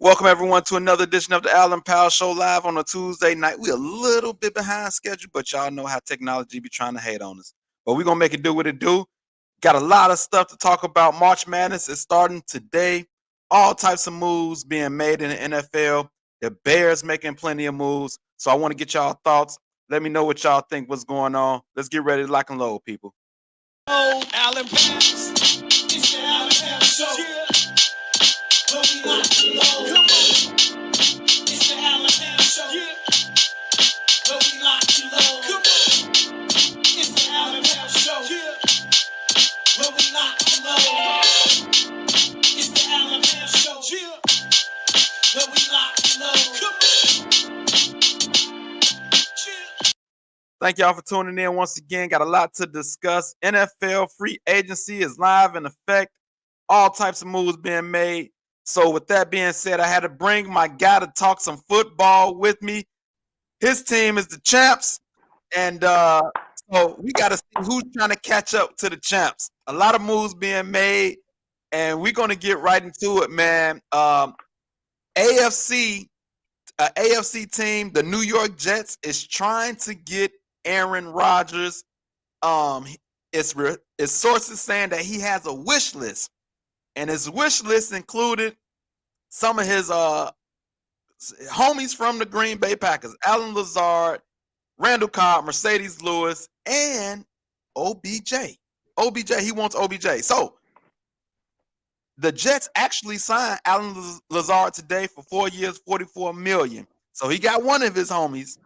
Welcome everyone to another edition of the Allen Powell Show live on a Tuesday night. We're a little bit behind schedule, but y'all know how technology be trying to hate on us. But we're gonna make it do what it do. Got a lot of stuff to talk about. March Madness is starting today. All types of moves being made in the NFL. The Bears making plenty of moves. So I want to get y'all thoughts. Let me know what y'all think what's going on. Let's get ready to lock and load, people. Oh, Allen Powell. It's the Allen Powell Show. Where we lock and load. Come on. It's the Allen Powell Show. Where we lock and load. Come on. It's the Allen Powell Show. Where we lock and load. It's the Allen Powell Show. Where we lock and load. Come on. Thank y'all for tuning in once again. Got a lot to discuss. NFL free agency is live in effect. All types of moves being made. So with that being said, I had to bring my guy to talk some football with me. His team is the champs. And so we got to see who's trying to catch up to the champs. A lot of moves being made. And we're going to get right into it, man. AFC team, the New York Jets, is trying to get Aaron Rodgers. It's sources saying that he has a wish list, and his wish list included some of his homies from the Green Bay Packers: Alan Lazard, Randall Cobb, Mercedes Lewis, and OBJ. He wants OBJ. So the Jets actually signed Alan Lazard today for 4 years, $44 million. So he got one of his homies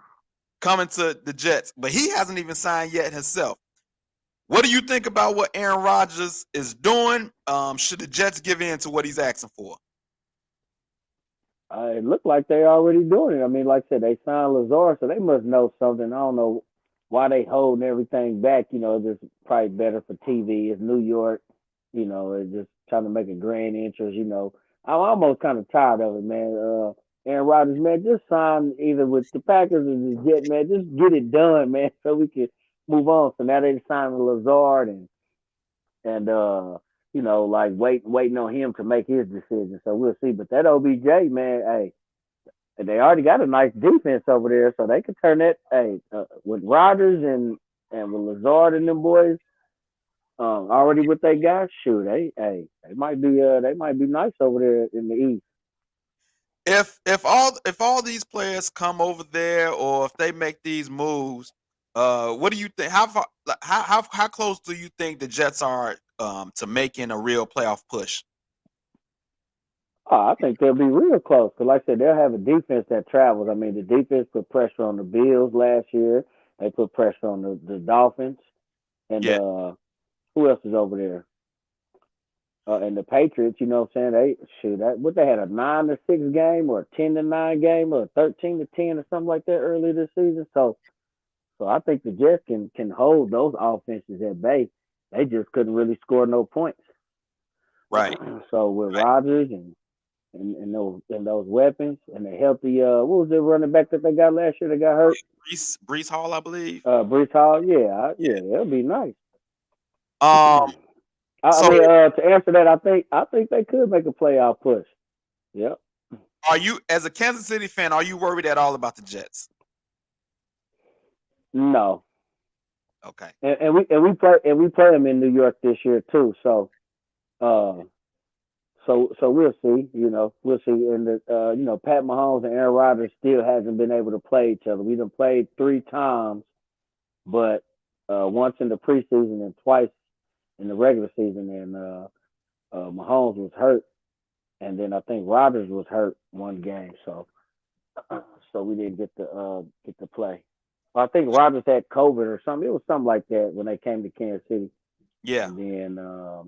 coming to the Jets, but he hasn't even signed yet himself. What do you think about what Aaron Rodgers is doing? Should the Jets give in to what he's asking for? It looked like they already doing it. I mean, like I said, they signed Lazard, so they must know something. I don't know why they holding everything back. Just probably better for TV. It's New York. It's just trying to make a grand entrance. I'm almost kind of tired of it, man. Aaron Rodgers, man, just sign either with the Packers or the Jets, man. Just get it done, man, so we can move on. So now they signed Lazard and like waiting on him to make his decision. So we'll see. But that OBJ, man, hey, they already got a nice defense over there, so they could turn that. Hey, with Rodgers and with Lazard and them boys, already what they got, shoot, they might be nice over there in the East. If all these players come over there, or if they make these moves, what do you think? How close do you think the Jets are to making a real playoff push? Oh, I think they'll be real close. Because, like I said, they'll have a defense that travels. I mean, the defense put pressure on the Bills last year. They put pressure on the Dolphins. And Yeah. Who else is over there? And the Patriots, you know what I'm saying? They had a 9-6 game or a 10-9 game or a 13-10 or something like that earlier this season. So I think the Jets can hold those offenses at bay. They just couldn't really score no points. Right. So with Rodgers and those weapons and the healthy, what was the running back that they got last year that got hurt? Brees Hall, I believe. Brees Hall, yeah, it'll be nice. To answer that, I think they could make a playoff push. Yep. Are you, as a Kansas City fan, are you worried at all about the Jets? No. Okay. And we play them in New York this year too. So we'll see. We'll see. And Pat Mahomes and Aaron Rodgers still hasn't been able to play each other. We done played 3 times, but once in the preseason and twice in the regular season. And Mahomes was hurt, and then I think Rodgers was hurt one game. So we didn't get to play. I think Rodgers had COVID or something. It was something like that when they came to Kansas City. Yeah. And then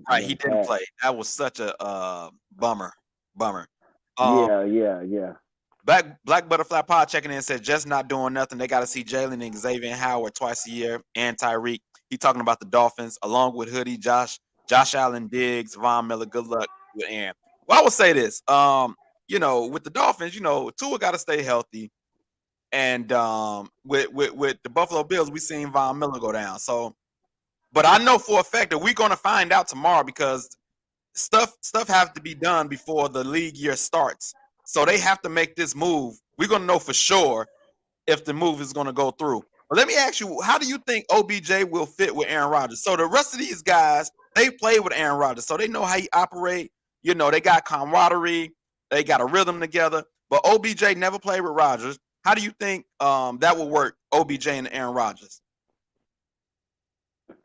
right, he didn't play. That was such a bummer. Yeah. Black Butterfly Pod checking in said just not doing nothing. They got to see Jalen and Xavier Howard twice a year, and Tyreek. He talking about the Dolphins along with Hoodie, Josh Allen, Diggs, Von Miller. Good luck with Aaron. Well, I would say this. With the Dolphins, Tua got to stay healthy. And with the Buffalo Bills, we seen Von Miller go down. So, but I know for a fact that we're going to find out tomorrow because stuff have to be done before the league year starts. So they have to make this move. We're gonna know for sure if the move is gonna go through. But let me ask you, how do you think OBJ will fit with Aaron Rodgers? So the rest of these guys, they play with Aaron Rodgers, so they know how he operate. You know, they got camaraderie, they got a rhythm together. But OBJ never played with Rodgers. How do you think that will work, OBJ and Aaron Rodgers?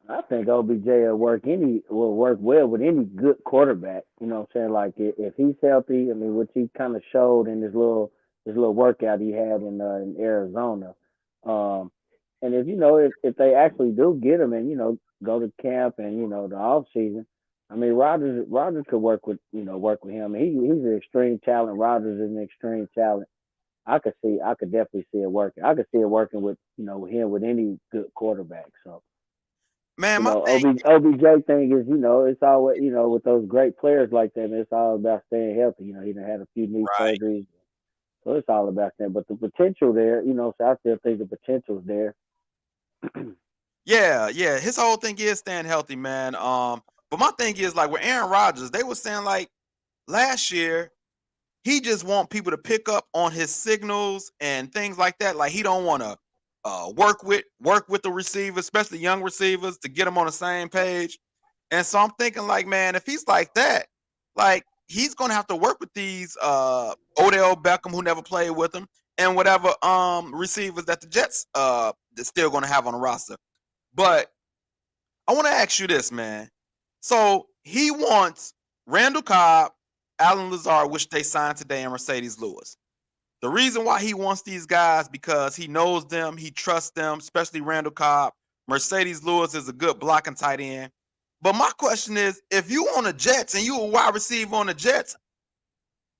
I think OBJ will work well with any good quarterback. You know what I'm saying? Like if he's healthy, I mean, which he kind of showed in his little workout he had in Arizona. Um, and if if they actually do get him and go to camp and the off season, I mean Rodgers could work with him. He's an extreme talent. Rodgers is an extreme talent. I could definitely see it working. I could see it working with him with any good quarterback. So Man, my thing, OBJ thing is, it's always, with those great players like that, it's all about staying healthy. He done had a few knee right? surgeries, so it's all about that. But the potential there, so I still think the potential's there. Yeah, yeah. His whole thing is staying healthy, man. But my thing is like with Aaron Rodgers, they were saying like last year he just want people to pick up on his signals and things like that. Like he don't want to work with the receivers, especially young receivers, to get them on the same page. And so I'm thinking like, man, if he's like that, like he's gonna have to work with these Odell Beckham who never played with him and whatever receivers that the Jets they're still gonna have on the roster. But I want to ask you this, man. So he wants Randall Cobb, Alan Lazard, which they signed today, and Mercedes Lewis. The reason why he wants these guys because he knows them, he trusts them, especially Randall Cobb. Mercedes Lewis is a good blocking tight end. But my question is, if you on the Jets and you a wide receiver on the Jets,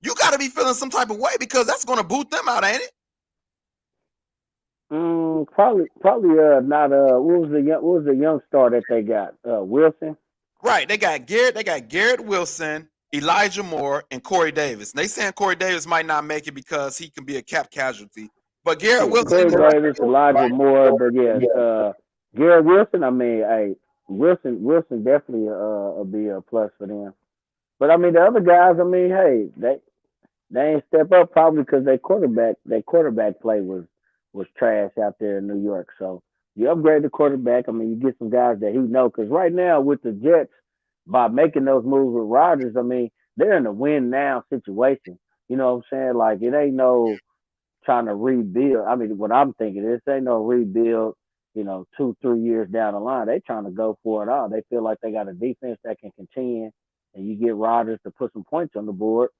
you got to be feeling some type of way because that's going to boot them out, ain't it? Probably not what was the young star that they got? Wilson. Right. They got Garrett Wilson, Elijah Moore, and Corey Davis. And they saying Corey Davis might not make it because he can be a cap casualty. But Garrett Yeah, Wilson, Corey Davis, Elijah Moore, but yeah, Garrett Wilson. I mean, hey, Wilson definitely will be a plus for them. But I mean, the other guys. I mean, hey, they ain't step up probably because their quarterback play was trash out there in New York. So you upgrade the quarterback. I mean, you get some guys that he know because right now with the Jets, by making those moves with Rodgers, I mean they're in a win now situation. You know what I'm saying? Like it ain't no trying to rebuild. I mean, what I'm thinking is ain't no rebuild. 2, 3 years down the line, they trying to go for it all. They feel like they got a defense that can contend, and you get Rodgers to put some points on the board.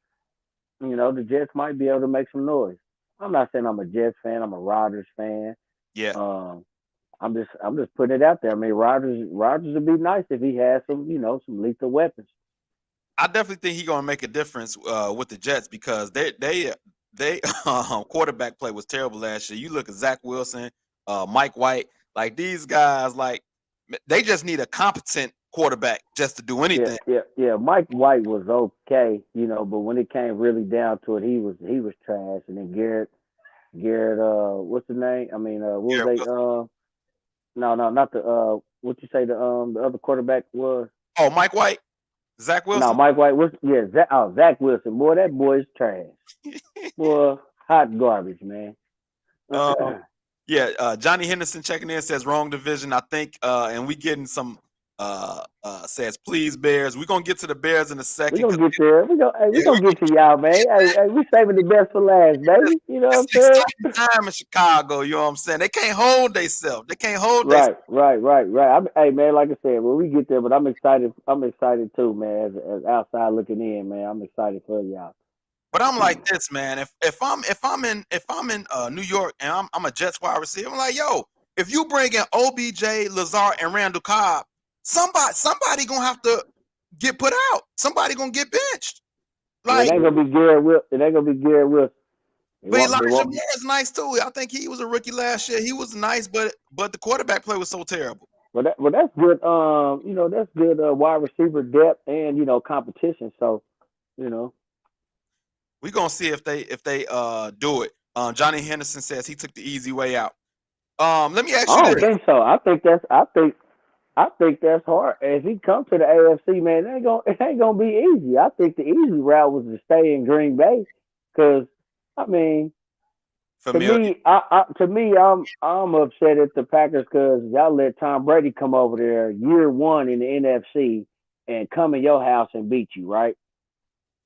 The Jets might be able to make some noise. I'm not saying I'm a Jets fan. I'm a Rodgers fan. yeah, Um, I'm just putting it out there. I mean, Rodgers would be nice if he had some lethal weapons. I definitely think he's gonna make a difference with the Jets because they quarterback play was terrible last year. You look at Zach Wilson, Mike White, like these guys, like they just need a competent quarterback just to do Yeah, anything. yeah, yeah. Mike White was okay, but when it came really down to it, he was trash. And then Garrett, what's the name? I mean, what was Garrett they? Wilson. No, no, not the what you say the other quarterback was? Oh, Mike White, Zach No, Wilson. Mike White was Zach Wilson. Boy, that boy's trash. Boy, hot garbage, man. um, yeah, Johnny Henderson checking in says wrong division. I think, and we getting some says please Bears. We're gonna get to the Bears in a We second gonna because get there. We yeah, gonna get to y'all, man. Hey, we saving the best for last, it's, baby. You know it's what I'm exciting saying? time in Chicago. You know what I'm saying? They can't hold themselves. They can't hold themselves. Right. Hey, man, like I said, when we get there, but I'm excited. I'm excited too, man. As outside looking in, man, I'm excited for y'all. But I'm like this, man. If I'm in New York and I'm a Jets wide receiver, I'm like, yo, if you bring in OBJ, Lazard, and Randall Cobb, somebody gonna have to get put out. Somebody gonna get benched. Yeah, it Like, ain't gonna be Garrett. It ain't gonna be Garrett Wilson. It but won't. It Elijah won't. Moore is nice too. I think he was a rookie last year. He was nice, but the quarterback play was so terrible. That's good. That's good wide receiver depth and competition. So you know, We gonna see if they do it. Johnny Henderson says he took the easy way out. Let me ask I you don't this. think so. I think that's hard. As he comes to the AFC, man, it ain't gonna be easy. I think the easy route was to stay in Green Bay. Because I mean, Familiar. to me, I'm upset at the Packers because y'all let Tom Brady come over there year one in the NFC and come in your house and beat you, right?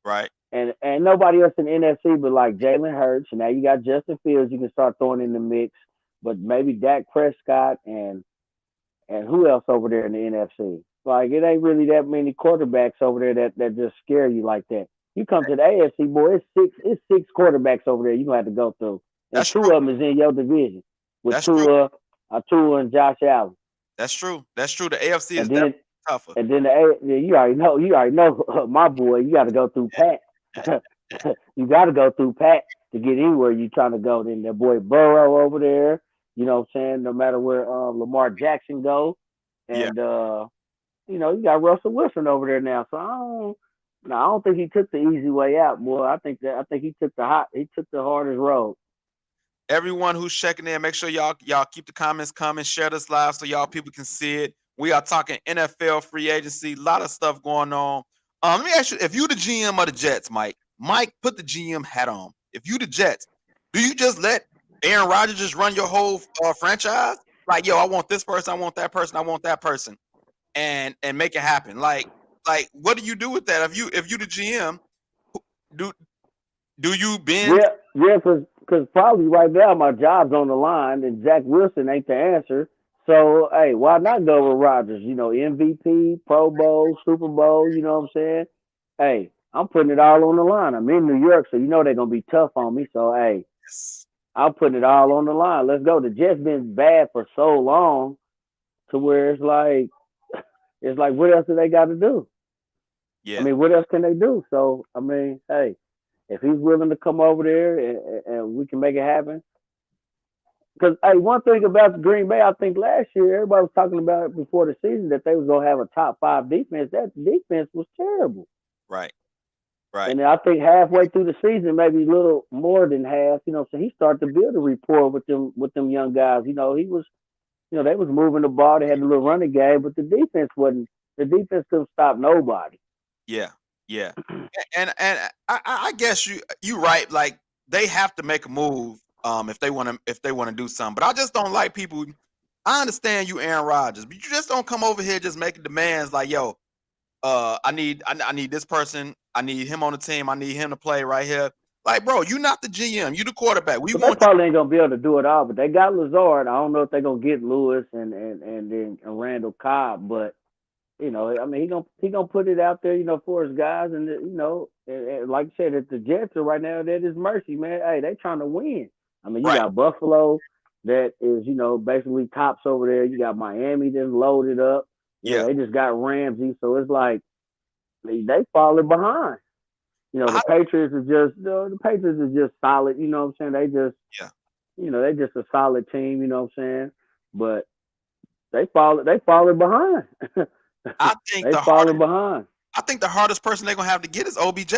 Right. And nobody else in the NFC but like Jalen Hurts. And now you got Justin Fields you can start throwing in the mix, but maybe Dak Prescott and who else over there in the NFC? Like it ain't really that many quarterbacks over there that just scare you like that. You come to the AFC, boy, it's six quarterbacks over there you gonna have to go through, and That's two true. of them is in your division with That's true. Tua and Josh Allen, That's true. That's true. The AFC is and definitely then tougher. you already know my boy, you got to go through Pat. You got to go through Pat to get anywhere you trying to go. Then that boy Burrow over there, you know what I'm saying? No matter where Lamar Jackson go, Yeah. and you got Russell Wilson over there now. So no, I don't think he took the easy way out, boy. I think he took the hardest road. Everyone who's checking in, make sure y'all keep the comments coming, share this live so y'all people can see it. We are talking NFL free agency, a lot of stuff going on. Let me ask you, if you the GM of the Jets, Mike, put the GM hat on. If you the Jets, do you just let Aaron Rodgers just run your whole franchise? Like, yo, I want this person, I want that person, I want that person, and make it happen. Like, what do you do with that? If you the GM, do do you bend? Yeah, yeah, because probably right now my job's on the line and Zach Wilson ain't the answer. So hey, why not go with Rodgers? MVP, Pro Bowl, Super Bowl. You know what I'm saying? Hey, I'm putting it all on the line. I'm in New York, so they're gonna be tough on me. So hey, Yes. I'm putting it all on the line. Let's go. The Jets been bad for so long to where it's like what else do they got to do? I Yeah. mean, what else can they do? So I mean, hey, if he's willing to come over there and we can make it happen. Because hey, one thing about Green Bay, I think last year everybody was talking about it before the season that they was gonna have a top five defense. That defense was terrible, Right. Right. and I think halfway through the season, maybe a little more than half, so he started to build a rapport with them young guys. He was, they was moving the ball. They had a little running game, but the defense wasn't. The defense couldn't stop nobody. Yeah, yeah, and I guess you right. Like they have to make a move if they want to do something. But I just don't like people. I understand you, Aaron Rodgers, but you just don't come over here just making demands like, yo, I need this person. I need him on the team. I need him to play right here. Like, bro, you not the GM. You the quarterback. We But they want you. probably ain't gonna be able to do it all. But they got Lazard. I don't know if they're gonna get Lewis and then Randall Cobb. But I mean, he gonna put it out there, for his guys, and and like I said, if the Jets are right now at his mercy, man. Hey, they trying to win. I mean, you Right. got Buffalo that is, basically tops over there. You got Miami that's loaded up. Yeah. They just got Ramsey, so it's like they falling behind. I, The Patriots are just solid. You know what I'm saying? yeah. They just a solid team. You know what I'm saying? But they falling behind. I think they the falling hardest. behind. I think the hardest person they're gonna have to get is OBJ.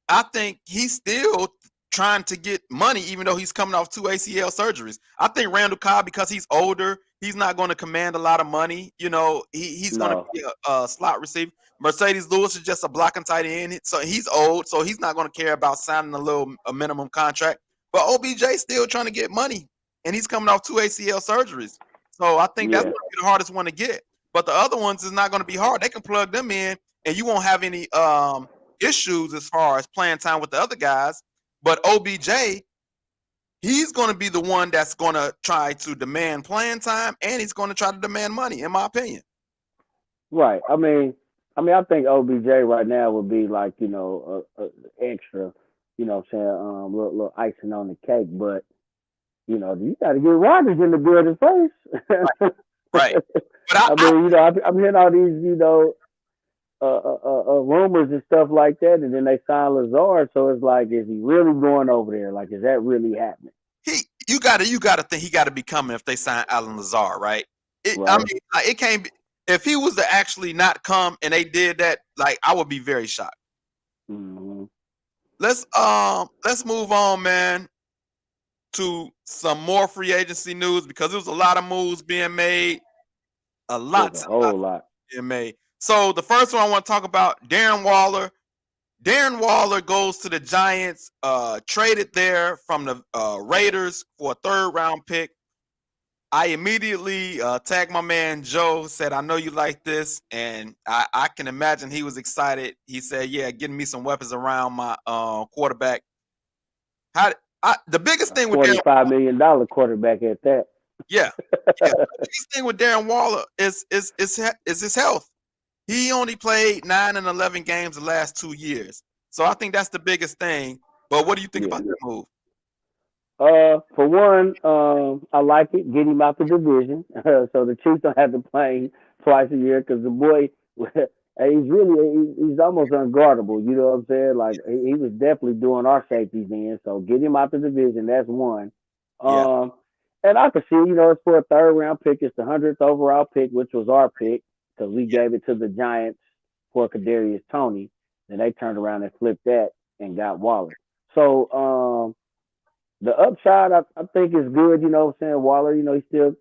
I think he's still trying to get money, even though he's coming off 2 ACL surgeries. I think Randall Cobb, because he's older, he's not going to command a lot of money. He's going to No, be a slot receiver. Mercedes Lewis is just a blocking tight end, so he's old, so he's not going to care about signing a minimum contract. But OBJ still trying to get money, and he's coming off 2 ACL surgeries. So I think that's yeah, going to be the hardest one to get. But the other ones is not going to be hard. They can plug them in and you won't have any issues as far as playing time with the other guys. But OBJ, he's going to be the one that's going to try to demand playing time, and he's going to try to demand money, in my opinion. right. I think OBJ right now would be like extra. What I'm saying, little icing on the cake. But you got to get Rodgers in the building first. Right. But I, I I mean, I'm hearing all these, rumors and stuff like that, and then they sign Lazard. So it's like, is he really going over there? Like, is that really happening? you gotta think he gotta be coming if they sign Alan Lazard, right? I Right. mean, like, it can't be if he was to actually not come and they did that, like I would be very shocked. Mm-hmm. Let's move on, man, to some more free agency news because there was a lot of moves being made, a There's lot a of whole lot. being made. So the first one I want to talk about, Darren Waller. Darren Waller goes to the Giants, traded there from the Raiders for a third-round pick. I immediately tagged my man Joe, said, I know you like this. And I can imagine he was excited. He said, yeah, getting me some weapons around my quarterback. The biggest thing with Darren $45 million quarterback at that. Yeah. The biggest thing with Darren Waller is his health. He only played 9 and 11 games the last 2 years. So I think that's the biggest thing. But what do you think about that move? For one, I like it. Get him out the division, so the Chiefs don't have to play him twice a year. Because the boy, he's almost unguardable. You know what I'm saying? Like he was definitely doing our safeties in. So get him out the division. That's one. Yeah. And I can see, it's for a third round pick. It's the 100th overall pick, which was our pick because we gave it to the Giants for Kadarius Toney. Then they turned around and flipped that and got Waller. So the upside, I think, is good. You know what I'm saying? Waller, he's still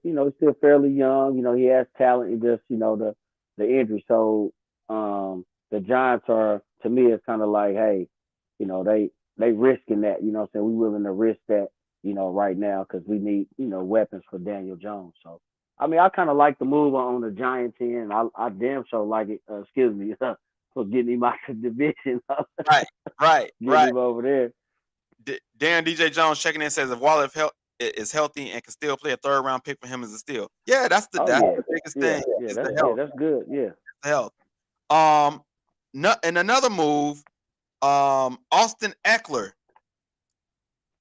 fairly young. He has talent. He just, the injury. So the Giants are, to me, it's kind of like, hey, they risking that. You know what I'm saying? We willing to risk that, right now because we need, weapons for Daniel Jones. So, I mean, I kind of like the move on the Giants end. I damn sure like it. Excuse me, for getting him out the division. Right. Getting him over there. Darren DJ Jones checking in says if Waller is healthy and can still play, a third round pick for him is a steal. Yeah, that's the biggest thing. That's good. Yeah, the health. And another move, Austin Eckler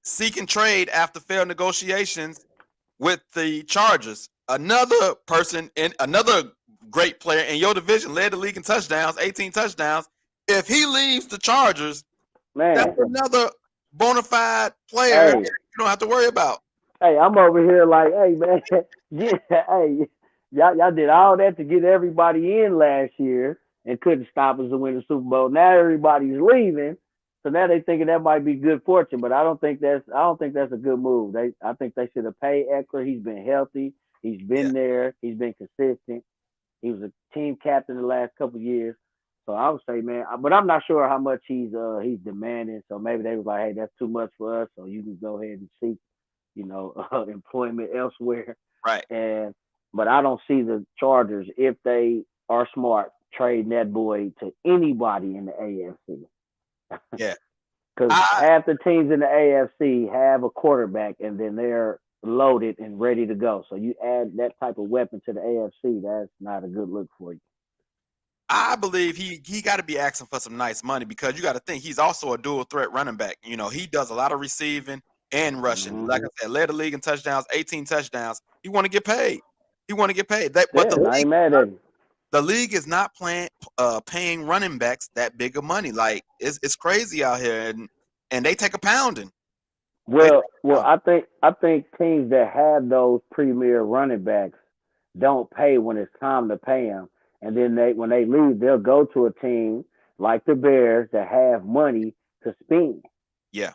seeking trade after failed negotiations with the Chargers. Another person in another great player in your division, led the league in touchdowns, 18 touchdowns. If he leaves the Chargers, that's another bona fide player you don't have to worry about. Hey, I'm over here like, hey man, hey, y'all did all that to get everybody in last year and couldn't stop us to win the Super Bowl. Now everybody's leaving, so now they thinking that might be good fortune. But I don't think that's a good move. I think they should have paid Eckler. He's been healthy. He's been there. He's been consistent. He was a team captain the last couple of years. So I would say, man, but I'm not sure how much he's demanding. So maybe they was like, hey, that's too much for us. So you can go ahead and seek, employment elsewhere. Right. But I don't see the Chargers, if they are smart, trading that boy to anybody in the AFC. Yeah. Because half the teams in the AFC have a quarterback, and then they're loaded and ready to go. So you add that type of weapon to the AFC, that's not a good look for you. I believe he got to be asking for some nice money because you got to think he's also a dual threat running back. He does a lot of receiving and rushing. Mm-hmm. Like I said, led the league in touchdowns, 18 touchdowns. He want to get paid. But I ain't mad at him. The league is not paying running backs that big of money. Like it's crazy out here, and they take a pounding. Well, I think teams that have those premier running backs don't pay when it's time to pay them. And then when they leave, they'll go to a team like the Bears that have money to spend. Yeah.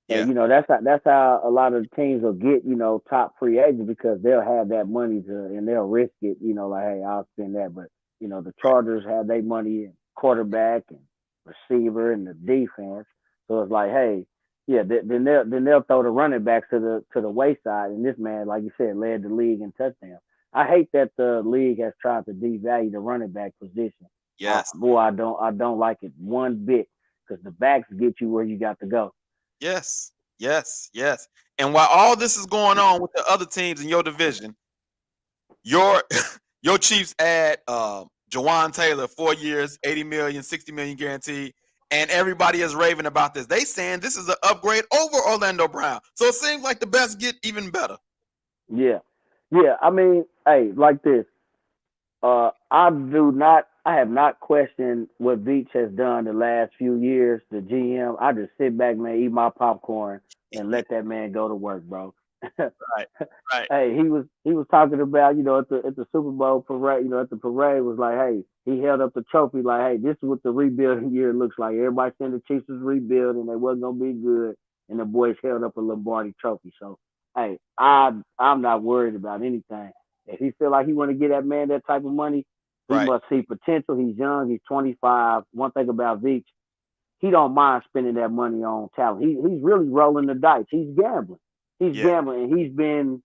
And that's how a lot of the teams will get, top free agents because they'll have that money and they'll risk it, like, hey, I'll spend that. But, the Chargers have their money in quarterback and receiver and the defense. So it's like, hey, yeah, then they'll throw the running backs to the wayside. And this man, like you said, led the league in touchdowns. I hate that the league has tried to devalue the running back position. Yes. I don't like it one bit because the backs get you where you got to go. Yes. And while all this is going on with the other teams in your division, your Chiefs add Jawan Taylor, 4 years, $80 million, $60 million guaranteed, and everybody is raving about this. They saying this is an upgrade over Orlando Brown. So it seems like the best get even better. Yeah. I mean, hey, like this. I have not questioned what Veach has done the last few years, the GM. I just sit back, man, eat my popcorn and let that man go to work, bro. Right. Hey, he was talking about, at the Super Bowl parade, at the parade was like, hey, he held up the trophy like, hey, this is what the rebuilding year looks like. Everybody saying the Chiefs was rebuilding, they wasn't gonna be good, and the boys held up a Lombardi trophy. So, hey, I'm not worried about anything. If he feel like he want to get that man that type of money, he must see potential. He's young. He's 25. One thing about Veach, he don't mind spending that money on talent. He's really rolling the dice. He's gambling. He's Yeah. gambling, and he's been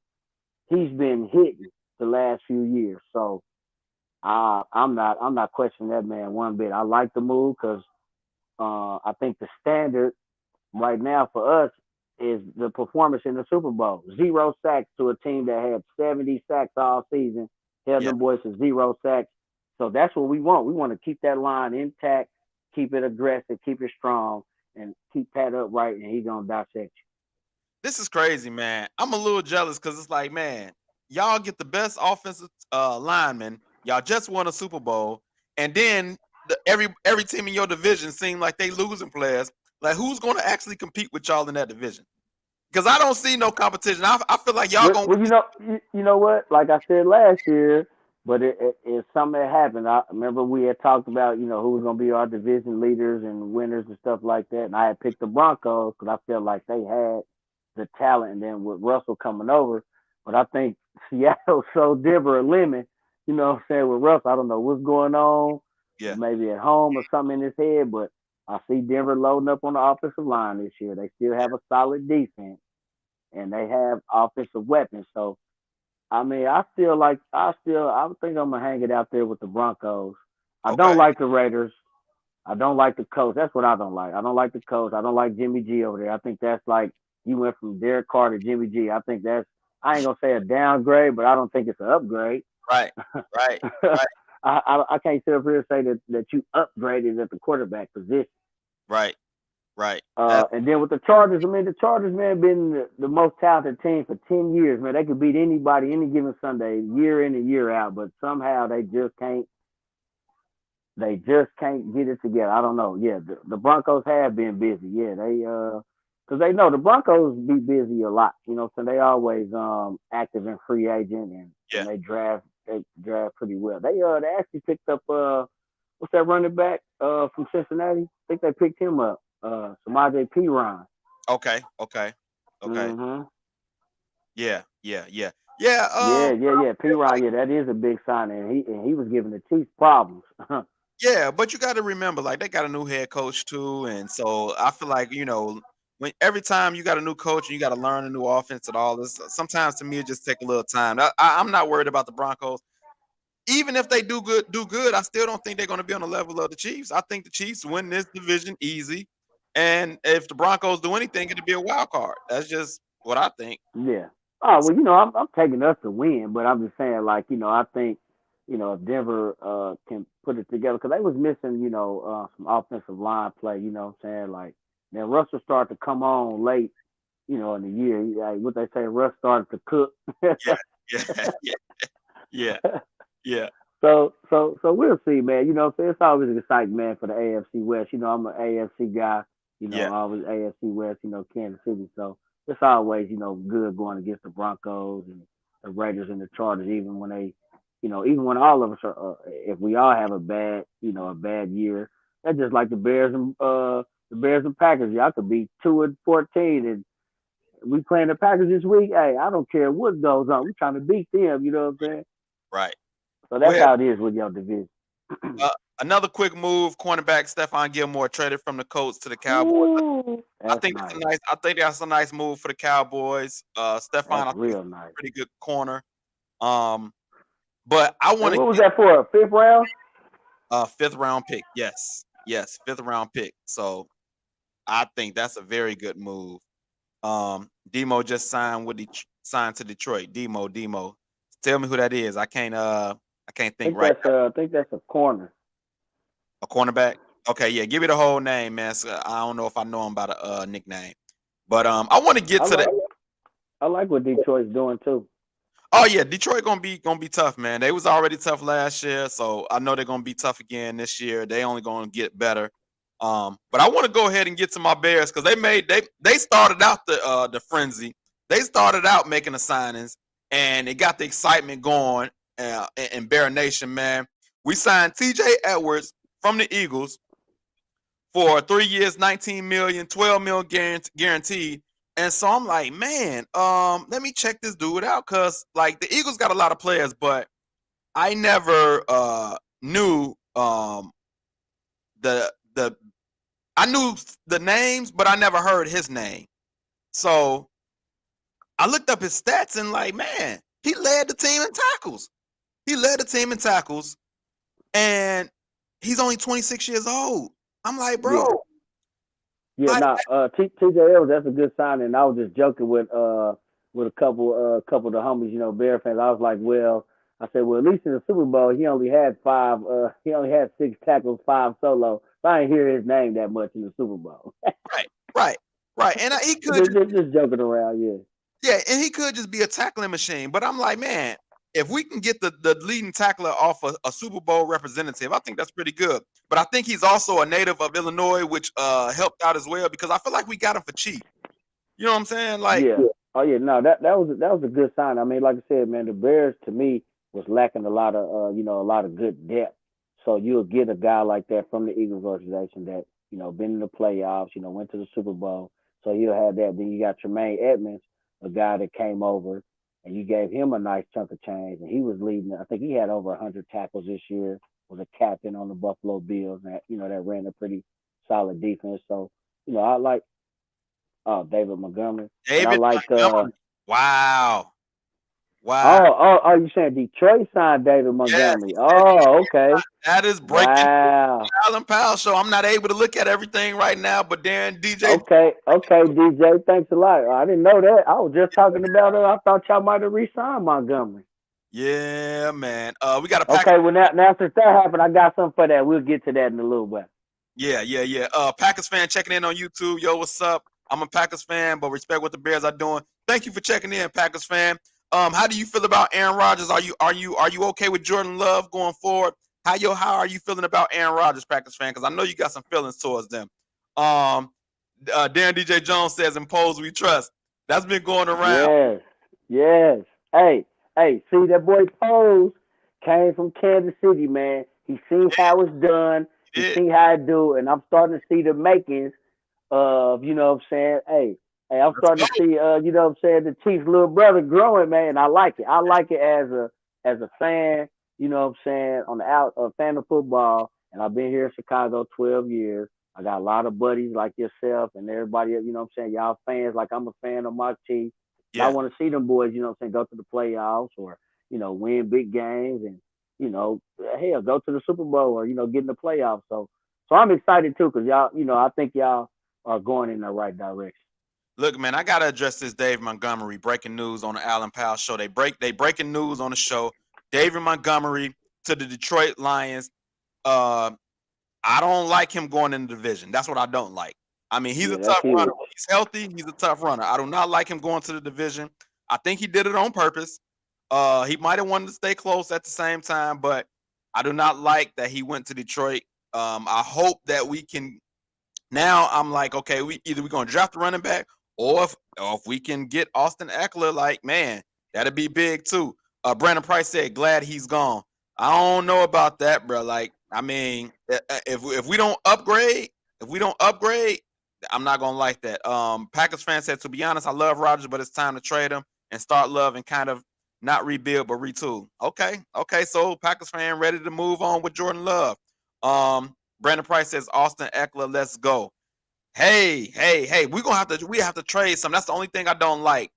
hitting the last few years. So I'm not questioning that man one bit. I like the move because I think the standard right now for us is the performance in the Super Bowl. 0 sacks to a team that had 70 sacks all season. Held Yeah. them boys to 0 sacks. So that's what we want. We want to keep that line intact, keep it aggressive, keep it strong, and keep Pat upright, and he's gonna dissect This is crazy, man. I'm a little jealous because it's like, man, y'all get the best offensive lineman. Y'all just won a Super Bowl, and then every team in your division seem like they losing players. Like, who's going to actually compete with y'all in that division? Because I don't see no competition. I feel like y'all you. going Well, to. you know what? Like I said last year, but it's something that happened. I remember we had talked about who was gonna be our division leaders and winners and stuff like that, and I had picked the Broncos because I felt like they had the talent, and then with Russell coming over, but I think Seattle showed Denver a lemon. You know what I'm saying? With Russell, I don't know what's going on, Yeah. maybe at home or something in his head, but I see Denver loading up on the offensive line this year. They still have a solid defense, and they have offensive weapons. So I mean, I think I'm gonna hang it out there with the Broncos. I don't Okay. like the Raiders. I don't like the coach. That's what I don't like. I don't like the coach. I don't like Jimmy G over there. I think that's like you went from Derek Carr to Jimmy G. I think that's I ain't gonna say a downgrade, but I don't think it's an upgrade. Right. Right. Right. I can't sit up here and say that you upgraded at the quarterback position. Right. Right. That's And then with the Chargers, I mean, the Chargers, man, been the most talented team for 10 years, man. They could beat anybody any given Sunday, year in and year out, but somehow they just can't get it together. I don't know. Yeah, the Broncos have been busy. Yeah, because they know the Broncos be busy a lot. So they always active in free agent and yeah. they draft pretty well. They actually picked up what's that running back from Cincinnati? I think they picked him up. Samaje Perine. Okay. Okay. Okay. Mm-hmm. Yeah. Yeah. Yeah. Yeah. Yeah. Perine. Yeah, that is a big sign, and he was giving the Chiefs problems. Yeah, but you got to remember, like they got a new head coach too, and so I feel like when every time you got a new coach and you got to learn a new offense and all this, sometimes to me it just take a little time. I'm not worried about the Broncos. Even if they do good, I still don't think they're going to be on the level of the Chiefs. I think the Chiefs win this division easy, and if the Broncos do anything, it'll be a wild card. That's just what I think. Yeah. Oh well, I'm taking us to win, but I'm just saying, like, I think, if Denver can put it together, because they was missing, some offensive line play. You know what I'm saying? Like, then Russell started to come on late, in the year. Like, what they say, Russ started to cook. Yeah, yeah, yeah, yeah, yeah, So we'll see, man. So it's always an exciting, man, for the AFC West. I'm an AFC guy. yeah. Always AFC West. Kansas City. So it's always, good going against the Broncos and the Raiders and the Chargers, even when even when all of us are, if we all have a bad year. That's just like the Bears and Packers. Y'all could be 2-14, and we playing the Packers this week. Hey, I don't care what goes on. We trying to beat them. You know what I'm saying? Right. So that's Well, how it is with your division. uh, another quick move: cornerback Stephon Gilmore traded from the Colts to the Cowboys. Ooh, I that's think that's nice. a nice. I think that's a nice move for the Cowboys. Stephon, That's I think is real a nice. pretty good corner. Um, but I And want to what was get that for? A fifth round? a fifth round pick. Yes, yes, fifth round pick. So I think that's a very good move. Demo just signed to Detroit. Demo. Tell me who that is. I can't think right now. I think that's a corner. A cornerback. Okay, yeah. Give me the whole name, man. So I don't know if I know him by the nickname, but I want to get I to the. like I like what Detroit's doing too. Oh yeah, Detroit gonna be tough, man. They was already tough last year, so I know they're gonna be tough again this year. They only gonna get better. But I want to go ahead and get to my Bears because they started out the frenzy. They started out making the signings and it got the excitement going in Bear Nation, man. We signed T.J. Edwards from the Eagles for 3 years, 19 million, 12 million guaranteed. And so I'm like, man, let me check this dude out because like the Eagles got a lot of players, but I never knew the I knew the names, but I never heard his name. So I looked up his stats and like, man, he led the team in tackles. He led the team in tackles, and he's only 26 years old. I'm like, Yeah, bro, yeah. like, Now, TJL, that's a good sign. And I was just joking with a couple of the homies, Bear fans. I was like, well, I said, well, at least in the Super Bowl, he only had he only had 6 tackles, 5 solo. So I didn't hear his name that much in the Super Bowl. right, right, right, and he could just joking around, yeah. yeah, and he could just be a tackling machine. But I'm like, man, if we can get the leading tackler off a Super Bowl representative, I think that's pretty good. But I think he's also a native of Illinois, which helped out as well because I feel like we got him for cheap. You know what I'm saying? Like, Yeah. Oh yeah. No, that was a good sign. I mean, like I said, man, the Bears to me was lacking a lot of a lot of good depth. So you'll get a guy like that from the Eagles organization that been in the playoffs, went to the Super Bowl. So he'll have that. Then you got Tremaine Edmonds, a guy that came over, and you gave him a nice chunk of change, and he was leading. I think he had over 100 tackles this year. Was a captain on the Buffalo Bills, and that ran a pretty solid defense. So I like David Montgomery. And I David like Montgomery. Wow. Wow. oh you saying Detroit signed David Yes, Montgomery. he said Oh, okay. that is breaking news on Wow. the Alan Powell show. I'm not able to look at everything right now, but Darren DJ. Okay, DJ, thanks a lot. I didn't know that. I was just talking about it. I thought y'all might have re-signed Montgomery. Yeah, man. We got a pack. Okay, well now since that happened, I got something for that. We'll get to that in a little bit. Yeah. Packers fan checking in on YouTube. Yo, what's up? I'm a Packers fan, but respect what the Bears are doing. Thank you for checking in, Packers fan. How do you feel about Aaron Rodgers? Are you okay with Jordan Love going forward? How are you feeling about Aaron Rodgers, Packers fan? Because I know you got some feelings towards them. Um, Darren DJ Jones says, "Impose we trust." That's been going around. Yes, yes. See that boy Pose came from Kansas City, man. He seen how it's done. He He did. seen how it do, and I'm starting to see the makings of, what I'm saying. I'm Let's starting go. to see, what I'm saying, the Chiefs' little brother growing, man. And I like it. I like it as a fan. What I'm saying, on the out a fan of football, and I've been here in Chicago 12 years. I got a lot of buddies like yourself and everybody. What I'm saying, y'all fans like I'm a fan of my Chiefs. And I Yeah. want to see them boys, what I'm saying, go to the playoffs or, win big games and, hell, go to the Super Bowl or, get in the playoffs. So I'm excited too because y'all, I think y'all are going in the right direction. Look, man, I gotta address this Dave Montgomery breaking news on the Alan Powell show. They breaking news on the show. David Montgomery to the Detroit Lions. Uh, I don't like him going in the division. That's what I don't like. I mean, he's a Yeah, that's tough runner. huge. When he's healthy, he's a tough runner. I do not like him going to the division. I think he did it on purpose. He might have wanted to stay close at the same time, but I do not like that he went to Detroit. I hope that we can now. I'm like, okay, we're gonna draft a running back, or if we can get Austin Eckler, like, man, that'd be big too. Brandon Price said, glad he's gone. I don't know about that, bro. Like, I mean, if we don't upgrade, I'm not gonna like that. Packers fan said, to be honest, I love Rodgers, but it's time to trade him and start love and kind of not rebuild but retool. Okay. So Packers fan ready to move on with Jordan Love. Brandon Price says Austin Eckler, let's go. Hey, we have to trade some. That's the only thing I don't like.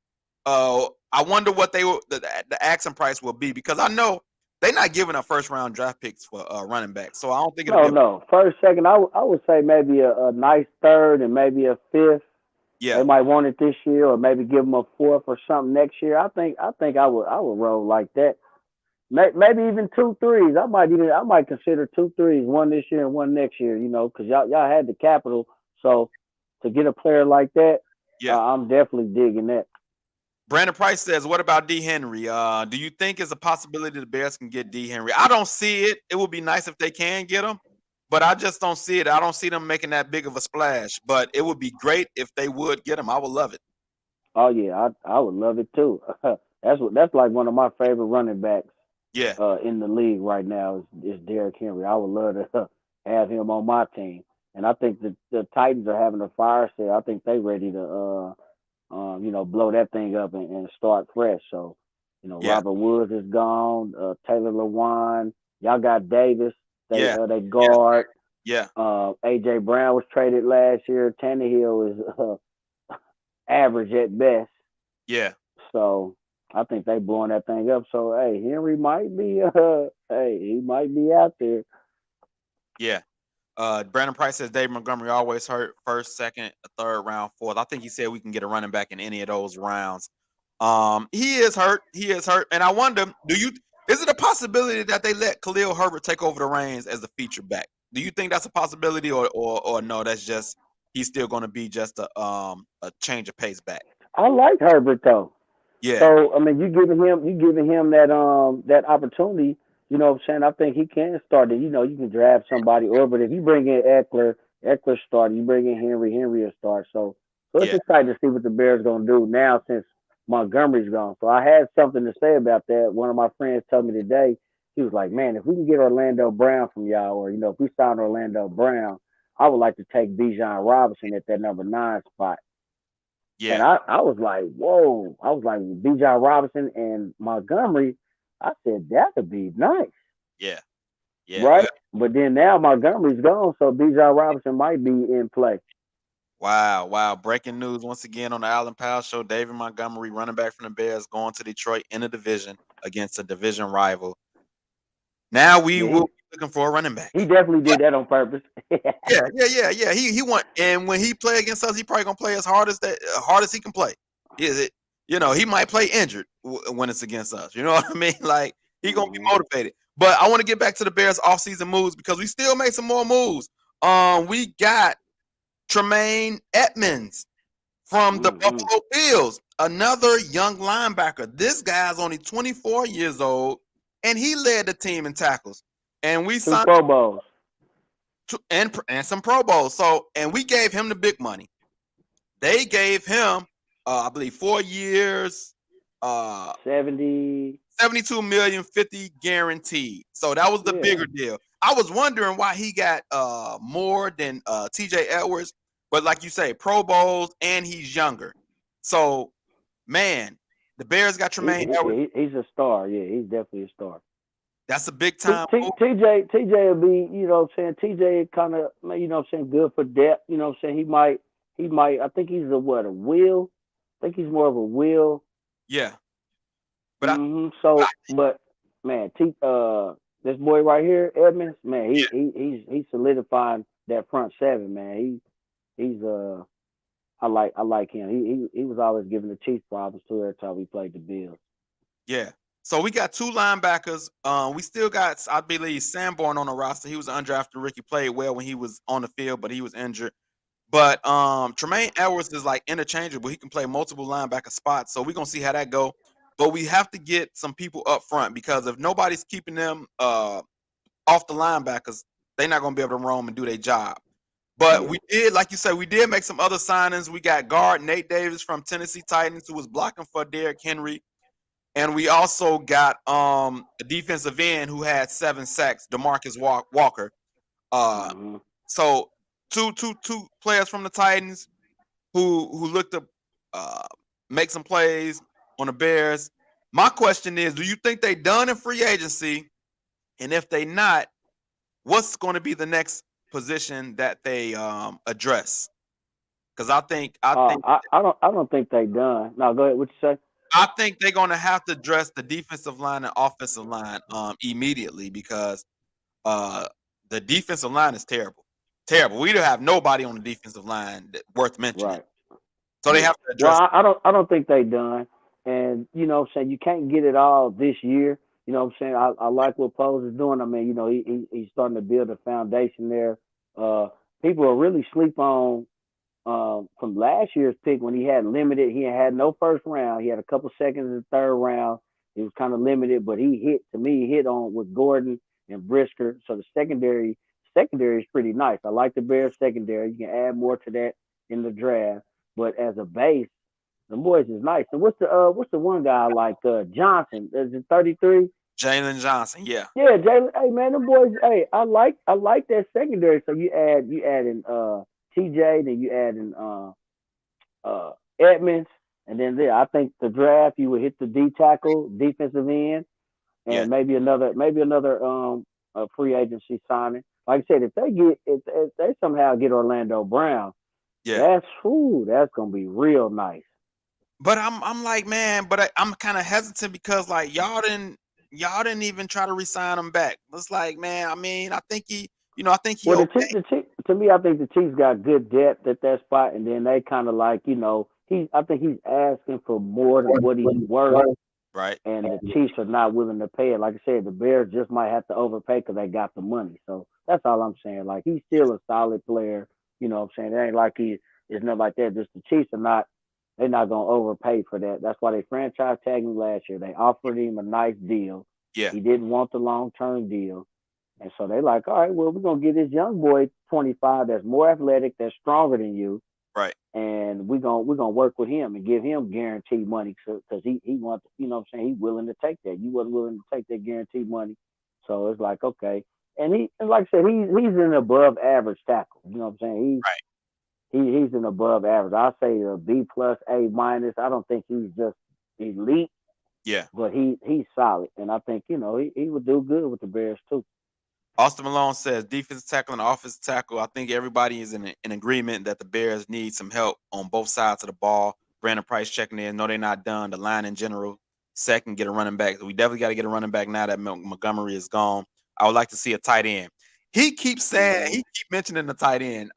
I wonder what the asking price will be because I know they're not giving up first round draft picks for running back. So I don't think it'll No, be no. First, second, I would say maybe a nice third and maybe a fifth. yeah. They might want it this year, or maybe give them a fourth or something next year. I think I would roll like that. Maybe even two threes. I might consider two threes, one this year and one next year. Because y'all had the capital, so to get a player like that, Yeah. I'm definitely digging that. Brandon Price says, what about D. Henry? Do you think it's a possibility the Bears can get D. Henry? I don't see it. It would be nice if they can get him, but I just don't see it. I don't see them making that big of a splash, but it would be great if they would get him. I would love it. Oh yeah, I would love it too. That's like one of my favorite running backs Yeah. in the league right now is Derrick Henry. I would love to have him on my team. And I think the Titans are having a fire sale. I think they ready to blow that thing up and start fresh. So, Yeah. Robert Woods is gone. Taylor Lewan. Y'all got Davis. They Yeah. they Yeah. guard. Yeah, AJ Brown was traded last year. Tannehill is average at best. yeah, So I think they blowing that thing up. So hey, Henry might be hey, he might be out there. yeah. Brandon Price says Dave Montgomery always hurt first, second, third round, fourth. I think he said we can get a running back in any of those rounds. He is hurt. He is hurt, and I wonder, is it a possibility that they let Khalil Herbert take over the reins as the feature back? Do you think that's a possibility, or no? That's just he's still going to be just a change of pace back. I like Herbert though. Yeah, So I mean, you giving him that opportunity. You know what I'm saying? I think he can start it. You know, you can draft somebody, or but if you bring in Eckler start. You bring in Henry will start. So it's yeah, exciting to see what the Bears gonna do now since Montgomery's gone. So I had something to say about that. One of my friends told me today. He was like, "Man, if we can get Orlando Brown from y'all, or if we sign Orlando Brown, I would like to take Bijan Robinson at that number 9 spot." And yeah, I was like, whoa. I was like, Bijan Robinson and Montgomery. I said, that could be nice, yeah, yeah. Well, right? But then now Montgomery's gone, so Bijan Robinson might be in play. wow, wow. Breaking news once again on the Allen Powell Show. David Montgomery, running back from the Bears, going to Detroit in a division against a division rival. Now we Yeah, will be looking for a running he back. definitely did that on purpose. Yeah, yeah, yeah, yeah. He want, and when he play against us, he probably gonna play as hard as he can play. Is it? He might play injured when it's against us. You know what I mean? Like he gonna be Mhm. motivated. But I want to get back to the Bears offseason moves because we still made some more moves. We got Tremaine Edmonds from the Mhm. Buffalo Bills, another young linebacker. This guy's only 24 years old, and he led the team in tackles. And we Two signed Pro Bowls. and some Pro Bowls. So, and we gave him the big money. They gave him, I believe, 4 years, uh, 70. 72 million, 50 guaranteed. So that was the Yeah. bigger deal. I was wondering why he got more than TJ Edwards, but like you say, Pro Bowls and he's younger. So, man, the Bears got He, Tremaine Edwards. he, he's a star. Yeah, he's definitely a star. That's a big T, time T, move. TJ will be, TJ kind of, good for depth. He might. I think he's a will. I think he's more of a will. Yeah, but I, but So, but man, this boy right here, Edmonds, man, yeah, he's solidifying that front seven, man. He's I like him. He was always giving the Chiefs problems too every time we played the Bills. yeah. So we got two linebackers. We still got, I believe, Sanborn on the roster. He was an undrafted rookie, played well when he was on the field, but he was injured. But Tremaine Edwards is like interchangeable. He can play multiple linebacker spots. So we're gonna see how that go. But we have to get some people up front because if nobody's keeping them off the linebackers, they're not gonna be able to roam and do their job. But Yeah. we did, like you said, we did make some other signings. We got guard Nate Davis from Tennessee Titans, who was blocking for Derrick Henry. And we also got a defensive end who had 7 sacks, DeMarcus Walker. Uh, hmm so two players from the Titans who looked to uh, make some plays on the Bears. My question is, do you think they done in free agency? And if they not, what's going to be the next position that they address? Because I don't think they done. No, go ahead. What you say? I think they're going to have to address the defensive line and offensive line immediately because uh, the defensive line is terrible. Terrible. We don't have nobody on the defensive line worth mentioning. Right. So they Yeah. have to Well, address. I don't think they done. And what I'm saying, you can't get it all this year. What I'm saying, I like what Pose is doing. I mean, he's starting to build a foundation there. Uh, People are really sleep on from last year's pick when he had limited. He had no first round. He had a couple seconds in the third round. He was kind of limited, but he hit on with Gordon and Brisker. So the secondary is pretty nice. I like the Bears secondary. You can add more to that in the draft, but as a base, the boys is nice. And what's the one guy like Johnson? Is it 33? Jalen Johnson. Yeah. Yeah, Jalen. Hey man, them boys. Hey, I like that secondary. So you add in TJ, then you add in Edmonds, and then there. I think the draft you would hit the D tackle, defensive end, Yeah. and maybe another free agency signing. like I said, if they somehow get Orlando Brown, Yeah. that's gonna be real nice. But I'm like, man, but I'm kind of hesitant because like y'all didn't even try to resign him back. It's like, man, I mean, I think I think he Well, okay. the Chiefs, to me, I think the Chiefs got good depth at that spot, and then they kind of like, I think he's asking for more than what he's worth, Right. and the Chiefs are not willing to pay it. Like I said, the Bears just might have to overpay because they got the money. So that's all I'm saying. Like he's still a solid player. You know what I'm saying? It ain't like it's nothing like that. Just the Chiefs are not. They're not gonna overpay for that. That's why they franchise tagged him last year. They offered him a nice deal. Yeah. He didn't want the long term deal. And so they like, all right, well, we're gonna get this young boy 25 that's more athletic, that's stronger than you, Right. and we're gonna work with him and give him guaranteed money because he wants, what I'm saying, he's willing to take that. You wasn't willing to take that guaranteed money, so it's like okay. And like I said, he's an above average tackle. You know what I'm saying? Right. He's an above average. I'll say a B plus, A minus. I don't think he's just elite, Yeah. but he's solid, and I think he would do good with the Bears too. Austin Malone says defensive tackle and offensive tackle. I think everybody is in agreement that the Bears need some help on both sides of the ball. Brandon Price checking in. No, they're not done. The line in general. Second, get a running back. We definitely got to get a running back now that Montgomery is gone. I would like to see a tight end. He keeps saying he keep mentioning the tight end.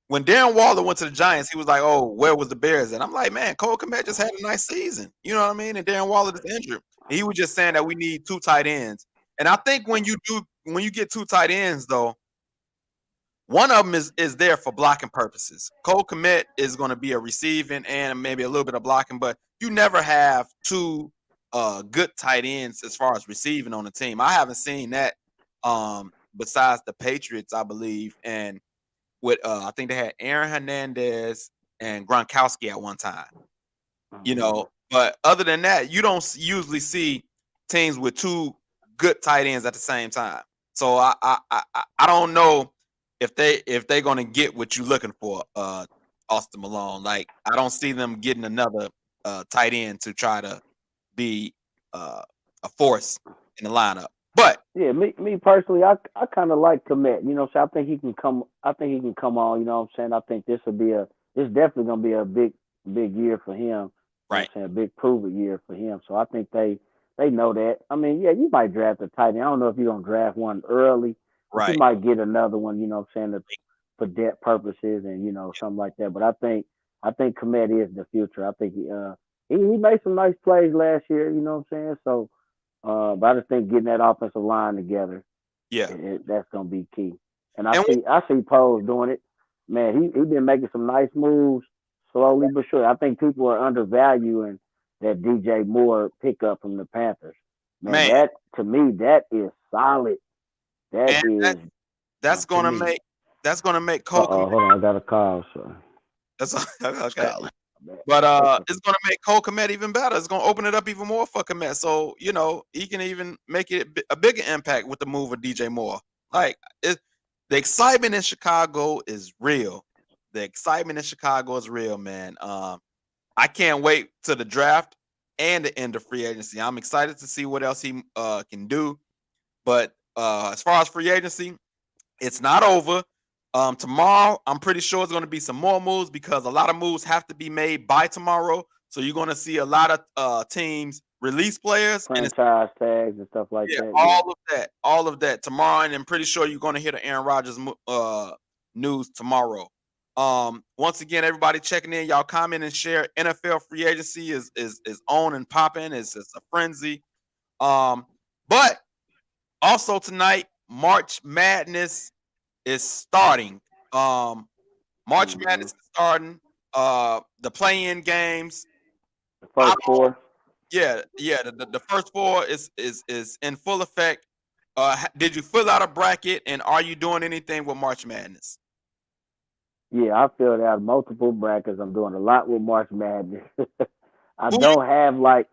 When Darren Waller went to the Giants, he was like, "Oh, where was the Bears?" And I'm like, "Man, Cole Kmet just had a nice season. You know what I mean?" And Darren Waller is injured. And he was just saying that we need two tight ends. And I think when you get two tight ends though, one of them is there for blocking purposes. Cole Kmet is going to be a receiving and maybe a little bit of blocking, but you never have two good tight ends as far as receiving on the team. I haven't seen that besides the Patriots, I believe, and with I think they had Aaron Hernandez and Gronkowski at one time. Mhm. But other than that, you don't usually see teams with two good tight ends at the same time. So I don't know if they're gonna get what you're looking for, Austin Malone. Like I don't see them getting another tight end to try to be uh, a force in the lineup. But Yeah, me personally, I kind of like Komet. So I think he can come. I think he can come on. You know what I'm saying? I think this definitely gonna be a big year for him. You know what right, I'm saying? A big prove it year for him. So I think they know that. I mean, yeah, you might draft a tight end. I don't know if you're gonna draft one early, but you right, might get another one. You know what I'm saying? For depth purposes and something like that. But I think Komet is the future. I think he made some nice plays last year. You know what I'm saying? So. But I just think getting that offensive line together, yeah. that's gonna be key. And I And see I see Poles doing it. Man, he been making some nice moves slowly but sure. I think people are undervaluing that DJ Moore pickup from the Panthers. Man, man, that to me that is solid. That and is that's to gonna me. make Uh Cole. oh, hold on, I got a call. So That's okay. Scholar. But okay. it's gonna make Cole Kmet even better. It's gonna open it up even more for Kmet. So he can even make it a bigger impact with the move of DJ Moore. Like the excitement in Chicago is real. The excitement in Chicago is real, man. I can't wait to the draft and the end of free agency. I'm excited to see what else he can do. But as far as free agency, it's not over. Tomorrow, I'm pretty sure it's going to be some more moves because a lot of moves have to be made by tomorrow. So you're going to see a lot of teams release players, and it's Franchise tags and stuff like yeah, that. Yeah. all of that tomorrow. And I'm pretty sure you're going to hear the Aaron Rodgers news tomorrow. Once again, everybody checking in, y'all comment and share. NFL free agency is on and popping. It's a frenzy. Um, but also tonight, March Madness is starting. Um, March hmm Madness is starting. The play-in games. The I first four. yeah. The first four is in full effect. Did you fill out a bracket, and are you doing anything with March Madness? Yeah, I filled out multiple brackets. I'm doing a lot with March Madness. I Who? don't have like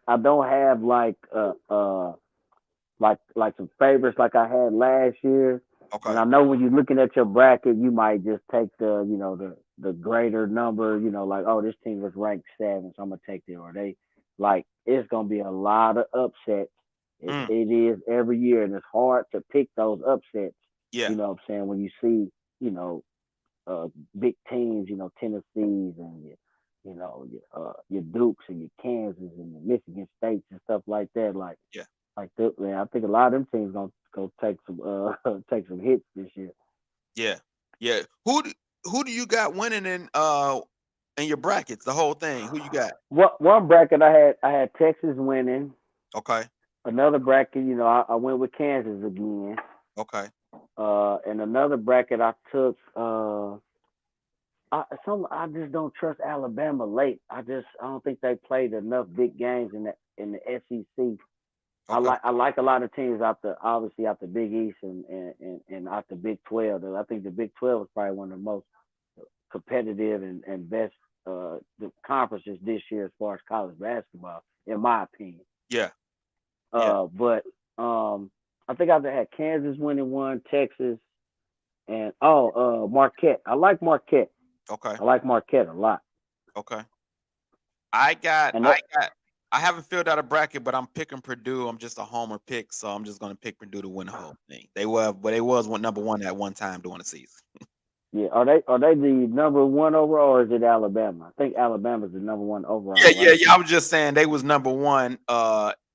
some favorites like I had last year. And Okay. I know when you're looking at your bracket, you might just take the greater number. Like oh this team was ranked 7, so I'm gonna take them. Or they like it's gonna be a lot of upsets. It, Mm, it is every year, and it's hard to pick those upsets Yeah. You know what I'm saying? When you see, you know, big teams, you know, Tennessee's and your Dukes and your Kansas and your Michigan States and stuff like that. Yeah. Man, I think a lot of them teams gonna go take some take some hits this year. Yeah. Yeah. Who do you got winning in your brackets? The whole thing. Who you got? One bracket I had Texas winning. Okay. Another bracket, you know, I went with Kansas again. Okay. And another bracket I took I just don't trust Alabama late. I don't think they played enough big games in the SEC. Okay. I like a lot of teams obviously out the Big East and out the Big 12. I think the Big 12 is probably one of the most competitive and best the conferences this year as far as college basketball, in my opinion. Yeah. Yeah. But I think I had Kansas winning one, Texas, and Marquette. I like Marquette. Okay. I like Marquette a lot. Okay. I And that, haven't filled out a bracket, but I'm picking Purdue. I'm just a homer pick, so I'm just gonna pick Purdue to win the whole thing. They was number one at one time during the season. yeah, are they the number one overall, or is it Alabama? I think Alabama's the number one overall. Yeah, right? yeah. I was just saying they was number one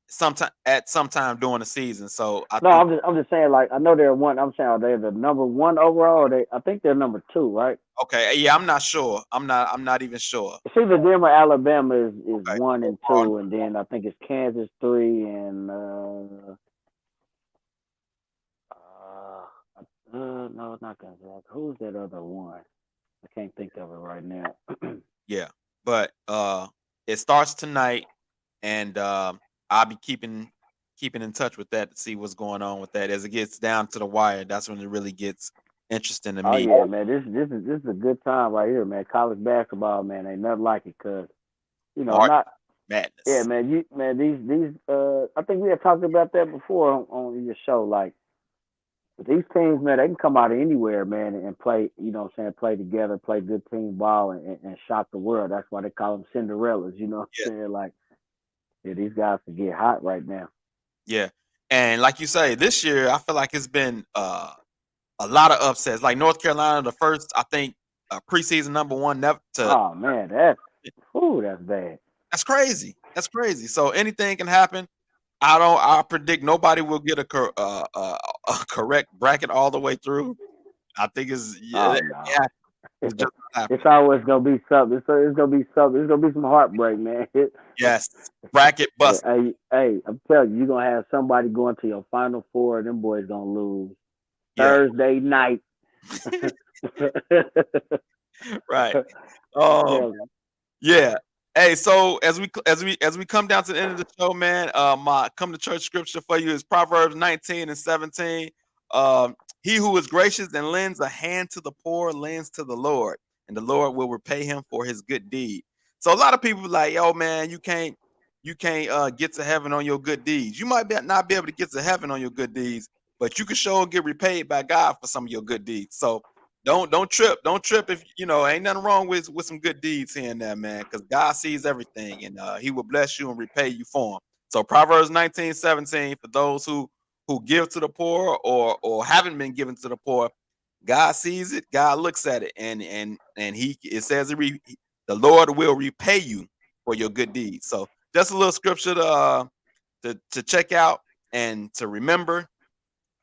sometime during the season. So No, I'm just saying, like, I know they're one. I'm saying, are they the number one overall? Or I think they're number two, right? okay. Yeah, I'm not sure. I'm not even sure. It's either them or Alabama is Okay. one and two, and then I think it's Kansas three and no, it's not Gonzaga. Who's that other one? I can't think of it right now. Yeah, but it starts tonight, and I'll be keeping in touch with that to see what's going on with that as it gets down to the wire. That's when it really gets interesting to Oh me. yeah, man, this is a good time right here, man. College basketball, man, ain't nothing like it, cause you know, March not Madness. yeah, man. These I think we had talked about that before on your show. Like these teams, man, they can come out of anywhere, man, and play. You know, what I'm saying, play together, play good team ball, and shock the world. That's why they call them Cinderellas. You know what Yeah, I'm saying? Like, yeah, these guys can get hot right now. yeah. And like you say, this year I feel like it's been a lot of upsets. Like North Carolina, the first I think preseason number one. Never to Oh man, that's bad. That's crazy. That's crazy. So anything can happen. I predict nobody will get a correct bracket all the way through. I think Oh no. it's just not It's happening. always gonna be something. It's gonna be something. It's gonna be some heartbreak, man. Yes, bracket bust. Hey, I'm telling you, you're gonna have somebody going to your final four, and them boys gonna lose Yeah, Thursday night. right. I'm telling you. Yeah. Hey, so as we come down to the end of the show, man, my come to church scripture for you is Proverbs 19 and 17. He who is gracious and lends a hand to the poor lends to the Lord, and the Lord will repay him for his good deed. So a lot of people like, yo, man, you can't get to heaven on your good deeds. You might not be able to get to heaven on your good deeds, but you can sure get repaid by God for some of your good deeds. So don't trip if ain't nothing wrong with some good deeds here and there, man, because God sees everything, and he will bless you and repay you for them. So Proverbs 19:17, for those who give to the poor or haven't been given to the poor, God sees it, God looks at it, and it says the Lord will repay you for your good deeds. So just a little scripture to check out and to remember,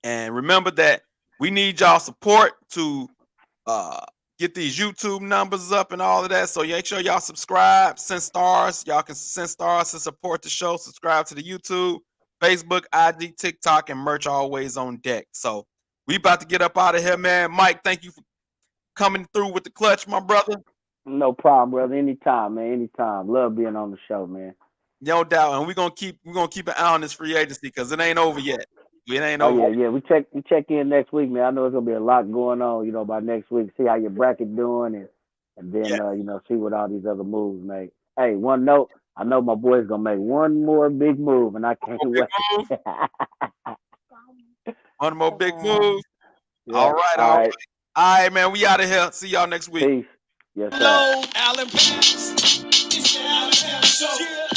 and remember that we need y'all support to uh get these YouTube numbers up and all of that. So make sure y'all subscribe, send stars. Y'all can send stars to support the show. Subscribe to the YouTube, Facebook, IG, TikTok, and merch always on deck. So we about to get up out of here, man. Mike, thank you for coming through with the clutch, my brother. No problem, brother. Anytime, man. Anytime. Love being on the show, man. No doubt. And we're gonna keep an eye on this free agency because it ain't over yet. It ain't Oh over. yeah. We check in next week, man. I know it's gonna be a lot going on, by next week. See how your bracket doing, and then Yeah. see what all these other moves make. Hey, one note. I know my boy's gonna make one more big move, and I can't Big wait. move. One more big move. All Yeah. right, All all right. right. All right, man. We out of here. See y'all next week. Peace. Yes, sir. Hello, Allen Pants. It's the Allen Pants Show.